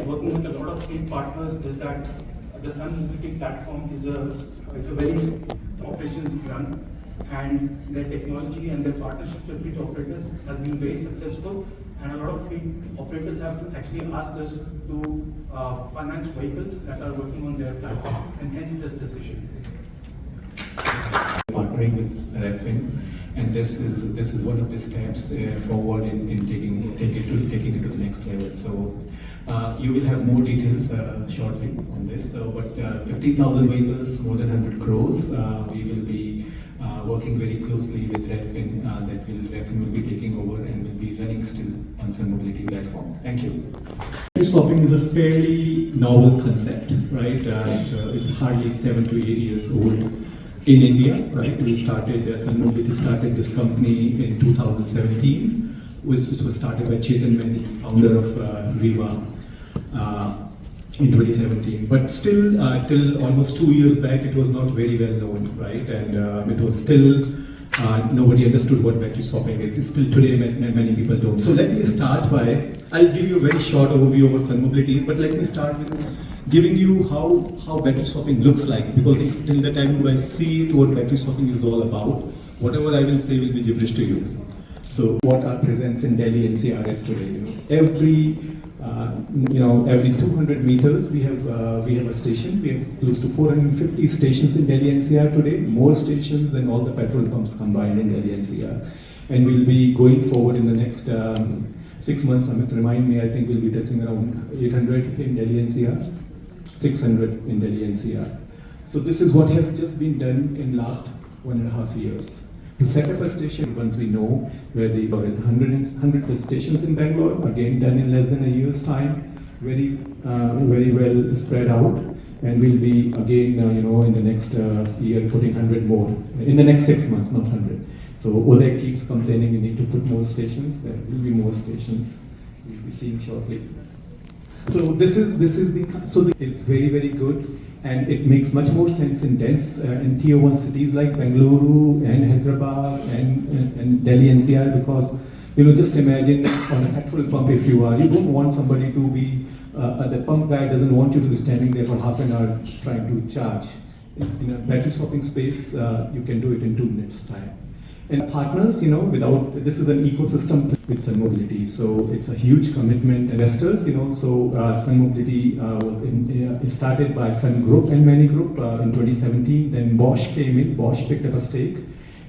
working with a lot of fleet partners is that the Sun Mobility platform is a very operations run, and their technology and their partnerships with fleet operators has been very successful. And a lot of fleet operators have actually asked us to finance vehicles that are working on their platform, and hence this decision. Partnering with Revfin, and this is one of the steps forward in taking it to the next level. So you will have more details shortly on this. So, but 15,000 vehicles, more than 100 crores. We will be working very closely with Revfin. Revfin will be taking over and will be running still on Sun Mobility platform. Thank you. Swapping is a fairly novel concept, right? It's hardly 7 to 8 years old. In India, right, Sun Mobility started this company in 2017, which was started by Chetan Mehdi, founder of Reva, in 2017. But still, till almost 2 years back, it was not very well known, right? And it was still, nobody understood what battery swapping is. Still today, many people don't. So let me start by, I'll give you a very short overview of what Sun Mobility is, but let me start with giving you how battery swapping looks like, because till the time you guys see what battery swapping is all about, whatever I will say will be gibberish to you. So what our presence in Delhi NCR is today. Every 200 meters we have a station. We have close to 450 stations in Delhi NCR today, more stations than all the petrol pumps combined in Delhi NCR. And we'll be going forward in the next 6 months. Amit, remind me, I think we'll be touching around 800 in Delhi NCR. 600 in Delhi NCR. So this is what has just been done in last 1.5 years. To set up a station, once we know where there is 100 plus stations in Bangalore, again done in less than a year's time, very well spread out, and we'll be again, in the next year putting 100 more, in the next 6 months, not 100. So Uday keeps complaining we need to put more stations, there will be more stations, we'll be seeing shortly. So this is very, very good, and it makes much more sense in dense in tier 1 cities like Bangalore and Hyderabad and Delhi NCR, because just imagine on a petrol pump, if you don't want somebody to be the pump guy doesn't want you to be standing there for half an hour trying to charge. In a battery swapping space, you can do it in 2 minutes time. And partners, this is an ecosystem with Sun Mobility, so it's a huge commitment. Investors, so Sun Mobility was started by Sun Group and Many Group in 2017. Then Bosch came in. Bosch picked up a stake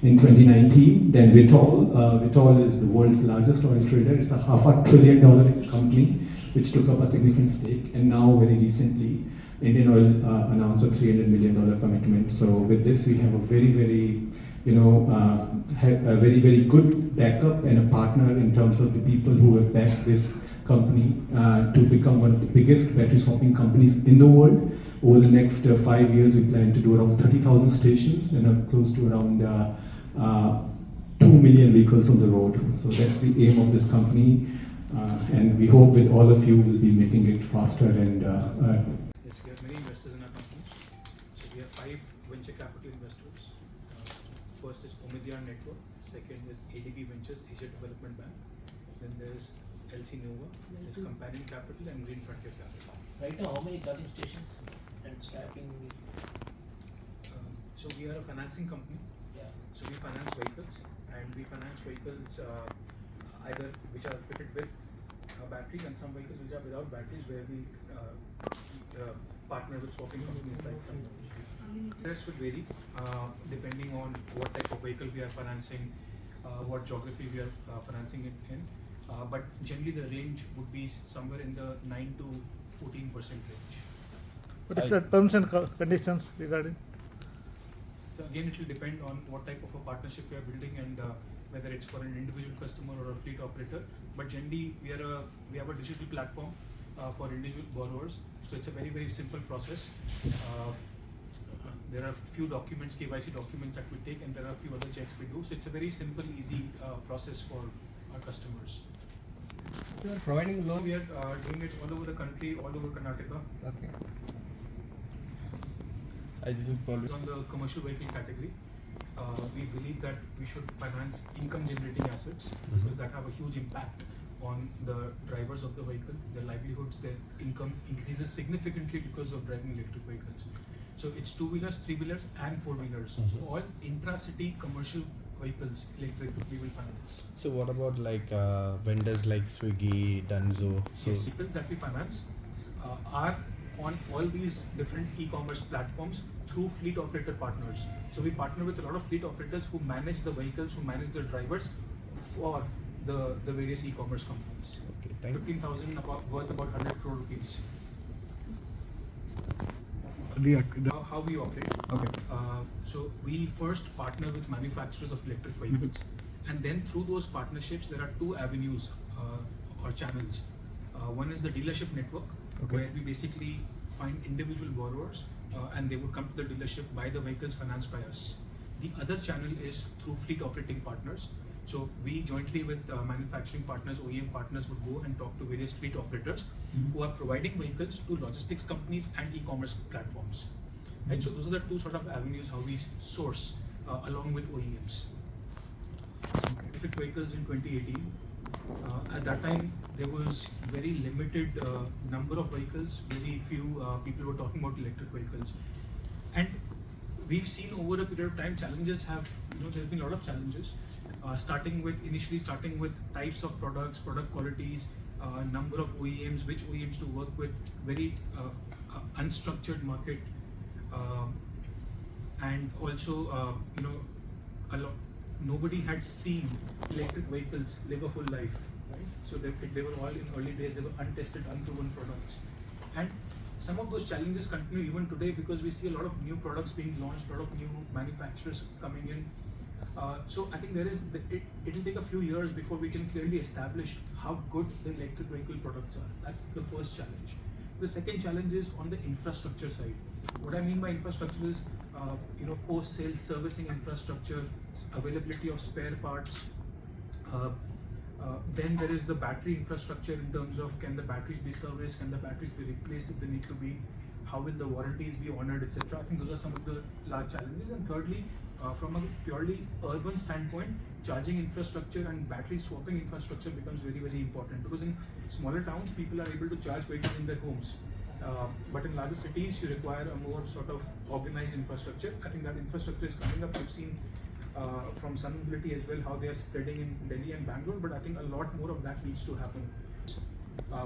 in 2019. Then Vitol is the world's largest oil trader. It's a $500 billion company which took up a significant stake. And now, very recently, Indian Oil announced a $300 million commitment. So with this, we have a very very good backup and a partner in terms of the people who have backed this company to become one of the biggest battery swapping companies in the world. Over the next 5 years, we plan to do around 30,000 stations and close to around 2 million vehicles on the road. So that's the aim of this company, and we hope with all of you will be making it faster and. Yes, we have many investors in our company. So we have 5 venture capital investors. First is Omidiyar Network, second is ADB Ventures, Asia Development Bank, then there is LC Nova, there's Companion Capital and Green Frontier Capital. Right now, how many charging stations and swapping? So we are a financing company. Yeah. So we finance vehicles, and we finance vehicles either which are fitted with batteries, and some vehicles which are without batteries, where we partner with swapping companies like Sun. The rest would vary depending on what type of vehicle we are financing, what geography we are financing it in. But generally the range would be somewhere in the 9 to 14% range. What is the terms and conditions regarding? So again, it will depend on what type of a partnership we are building and whether it's for an individual customer or a fleet operator. But generally, we have a digital platform for individual borrowers. So it's a very, very simple process. There are a few documents, KYC documents that we take, and there are a few other checks we do. So it's a very simple, easy process for our customers. You are providing loan? We are doing it all over the country, all over Karnataka. Okay. On the commercial vehicle category, we believe that we should finance income generating assets because that have a huge impact on the drivers of the vehicle, their livelihoods, their income increases significantly because of driving electric vehicles. So it's two-wheelers, three-wheelers and four-wheelers. So all intra-city commercial vehicles, electric, we will finance. So what about like vendors like Swiggy, Dunzo? So Yes, vehicles that we finance are on all these different e-commerce platforms through fleet operator partners. So we partner with a lot of fleet operators who manage the vehicles, who manage the drivers for the various e-commerce companies. okay, thank you. 15,000 worth about 100 crore rupees. How we operate. Okay. So we first partner with manufacturers of electric vehicles, and then through those partnerships, there are two avenues or channels. One is the dealership network, where we basically find individual borrowers, and they would come to the dealership, buy the vehicles financed by us. The other channel is through fleet operating partners. So we jointly with manufacturing partners, OEM partners would go and talk to various fleet operators who are providing vehicles to logistics companies and e-commerce platforms. Right? So those are the two sort of avenues how we source along with OEMs. Electric vehicles in 2018. At that time, there was very limited number of vehicles. Very few people were talking about electric vehicles, and we've seen over a period of time challenges have, there have been a lot of challenges, initially starting with types of products, product qualities, number of OEMs, which OEMs to work with, very unstructured market, and also, nobody had seen electric vehicles live a full life, right? So they were all in early days, they were untested, unproven products. And some of those challenges continue even today because we see a lot of new products being launched, a lot of new manufacturers coming in. So I think it'll take a few years before we can clearly establish how good the electric vehicle products are. That's the first challenge. The second challenge is on the infrastructure side. What I mean by infrastructure is, post-sales servicing infrastructure, availability of spare parts. Then there is the battery infrastructure in terms of can the batteries be serviced, can the batteries be replaced if they need to be, how will the warranties be honored, etc. I think those are some of the large challenges. And thirdly, from a purely urban standpoint, charging infrastructure and battery swapping infrastructure becomes very, very important, because in smaller towns, people are able to charge vehicles in their homes. But in larger cities, you require a more sort of organized infrastructure. I think that infrastructure is coming up. We've seen from Sun Mobility as well how they are spreading in Delhi and Bangalore, but I think a lot more of that needs to happen.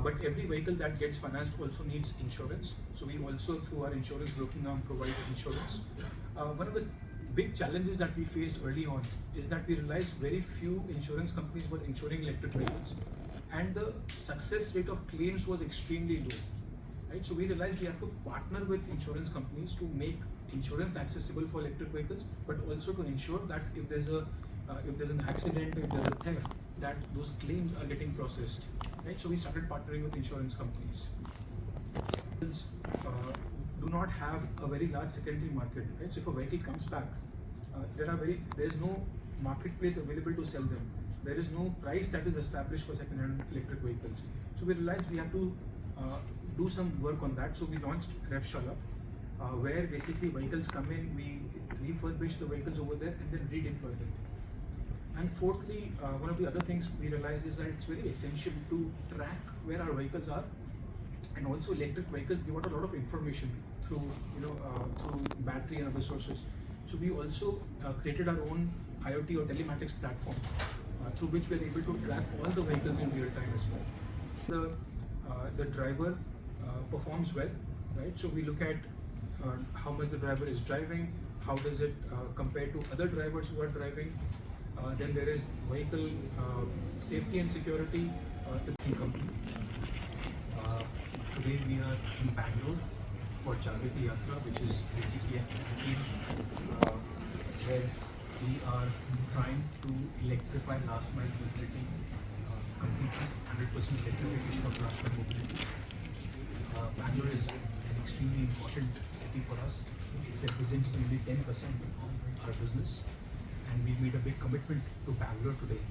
But every vehicle that gets financed also needs insurance. So we also, through our insurance broking arm, provide insurance. One of the big challenges that we faced early on is that we realized very few insurance companies were insuring electric vehicles, and the success rate of claims was extremely low. Right? So we realized we have to partner with insurance companies to make insurance accessible for electric vehicles, but also to ensure that if there's an accident, if there's a theft, that those claims are getting processed. Right? So we started partnering with insurance companies. Do not have a very large secondary market. Right? So if a vehicle comes back, there is no marketplace available to sell them. There is no price that is established for second-hand electric vehicles. So we realized we have to do some work on that. So we launched Revshala, where basically vehicles come in, we refurbish the vehicles over there and then redeploy them. And fourthly, one of the other things we realized is that it's very essential to track where our vehicles are, and also electric vehicles give out a lot of information through battery and other sources. So we also created our own IoT or telematics platform through which we are able to track all the vehicles in real time as well. So the driver performs well, right? So we look at how much the driver is driving, how does it compare to other drivers who are driving. Then there is vehicle safety and security. Company. Today we are in Bangalore for Jagriti Yatra, which is basically a campaign where we are trying to electrify last mile mobility, completely 100% electrification of last mile mobility. Bangalore is an extremely important city for us. It represents nearly 10% of our business, and we made a big commitment to Bangalore today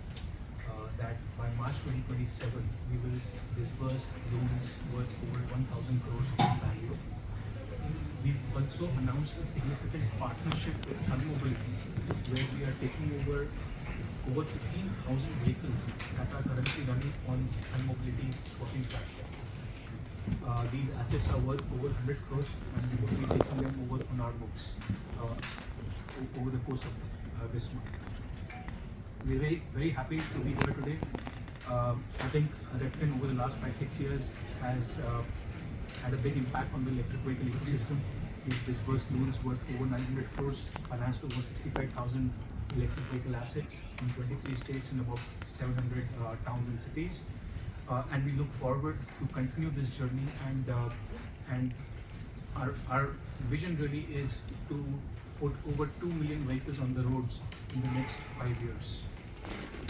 that by March 2027 we will disburse loans worth over 1,000 crores from Bangalore. We've also announced a significant partnership with Sun Mobility, where we are taking over over 15,000 vehicles that are currently running on mobility swapping platform. These assets are worth over 100 crores and we will be taking them over on our books over the course of this month. We're very happy to be here today. I think Revfin over the last 5-6 years has had a big impact on the electric vehicle ecosystem. We've disbursed loans worth over 900 crores, financed over 65,000 electric vehicle assets in 23 states and about 700 towns and cities. And we look forward to continue this journey and our vision really is to put over 2 million vehicles on the roads in the next 5 years.